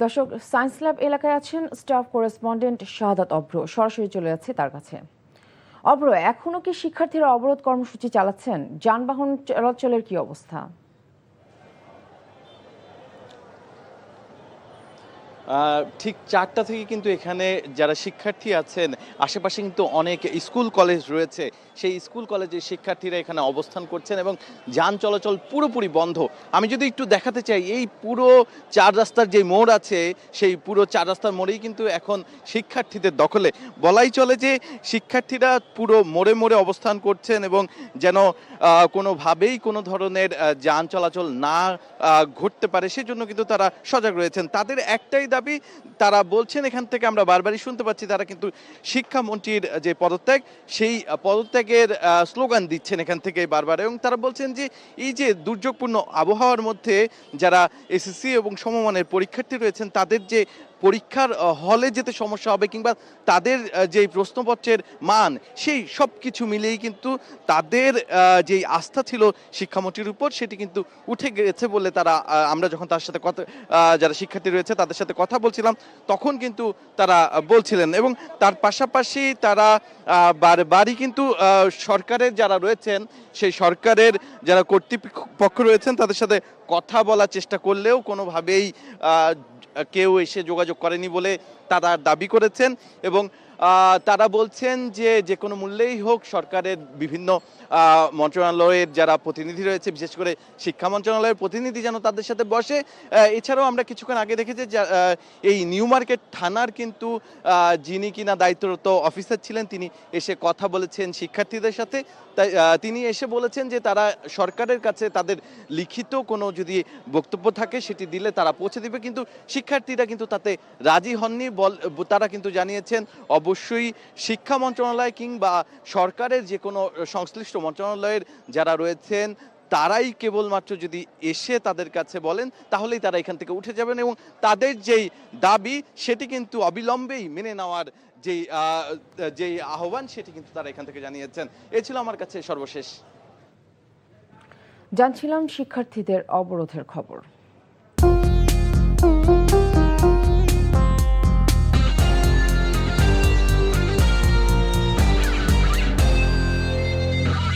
দর্শক, science lab এলাকায় আছেন স্টাফ করেসপন্ডেন্ট শাহাদাত অভ্র। সরাসরি চলে যাচ্ছে তার কাছে। অভ্র, এখনো কি শিক্ষার্থীরা অবরোধ কর্মসূচি চালাচ্ছেন? যানবাহন চলাচলের কি অবস্থা? ঠিক ৪টা থেকে কিন্তু এখানে যারা শিক্ষার্থী আছেন, আশেপাশে কিন্তু অনেক স্কুল কলেজ রয়েছে। সেই স্কুল কলেজের শিক্ষার্থীরা এখানে অবস্থান করছেন এবং যান চলাচল পুরোপুরি বন্ধ। আমি যদি একটু দেখাতে চাই, এই পুরো ৪ রাস্তার যে মোড় আছে, সেই পুরো ৪ রাস্তার মোড়েই কিন্তু এখন শিক্ষার্থীদের দখলে। বলাই চলে যে শিক্ষার্থীরা পুরো মোড়ে মোড়ে অবস্থান করছেন এবং যেন কোনোভাবেই কোনো ধরনের যান চলাচল না ঘটতে পারে, সেজন্য কিন্তু তারা সজাগ রয়েছেন। তাদের একটাই দাবি, তারা বলছেন, এখান থেকে আমরা বারবারই শুনতে পাচ্ছি, তারা কিন্তু শিক্ষামন্ত্রীর যে পদত্যাগ, সেই পদত্যাগের স্লোগান দিচ্ছেন এখান থেকে বারবার। এবং তারা বলছেন যে এই যে দুর্যোগপূর্ণ আবহাওয়ার মধ্যে যারা এসএসসি এবং সমমানের পরীক্ষার্থী রয়েছেন, তাদের যে পরীক্ষার হলে যেতে সমস্যা হবে কিংবা তাদের যে প্রশ্নপত্রের মান, সেই সব কিছু মিলেই কিন্তু তাদের যেই আস্থা ছিল শিক্ষামন্ত্রীর উপর, সেটি কিন্তু উঠে গেছে বলে তারা, আমরা যখন তার সাথে কথা, যারা শিক্ষার্থী রয়েছে তাদের সাথে কথা বলছিলাম, তখন কিন্তু তারা বলছিলেন। এবং তার পাশাপাশি তারা বারবারই কিন্তু সরকারের যারা রয়েছেন, সেই সরকারের যারা কর্তৃপক্ষ রয়েছেন তাদের সাথে কথা বলার চেষ্টা করলেও কোনোভাবেই কেউ এসে যোগাযোগ করেনি বলে তারা দাবি করেছেন। এবং তারা বলছেন যে যে কোনো মূল্যেই হোক সরকারের বিভিন্ন মন্ত্রণালয়ের যারা প্রতিনিধি রয়েছে, বিশেষ করে শিক্ষা মন্ত্রণালয়ের প্রতিনিধি যেন তাদের সাথে বসে। এছাড়াও আমরা কিছুক্ষণ আগে দেখেছি যে এই নিউ মার্কেট থানার কিন্তু যিনি কিনা দায়িত্বরত অফিসার ছিলেন, তিনি এসে কথা বলেছেন শিক্ষার্থীদের সাথে। তাই তিনি এসে বলেছেন যে তারা সরকারের কাছে তাদের লিখিত কোনো যদি বক্তব্য থাকে সেটি দিলে তারা পৌঁছে দিবে, কিন্তু শিক্ষার্থীরা কিন্তু তাতে রাজি হননি। তারা কিন্তু জানিয়েছেন অবশ্যই শিক্ষা মন্ত্রণালয় কিংবা সরকারের যে কোনো সংশ্লিষ্ট মন্ত্রণালয়ের যারা রয়েছেন তারাই কেবলমাত্র যদি এসে তাদের কাছে বলেন, তাহলেই তারা এখান থেকে উঠে যাবেন এবং তাদের যেই দাবি সেটি কিন্তু অবিলম্বেই মেনে নেওয়ার যেই আহ্বান, সেটি কিন্তু তারা এখান থেকে জানিয়েছেন। এ ছিল আমার কাছে সর্বশেষ। জানছিলাম শিক্ষার্থীদের অবরোধের খবর।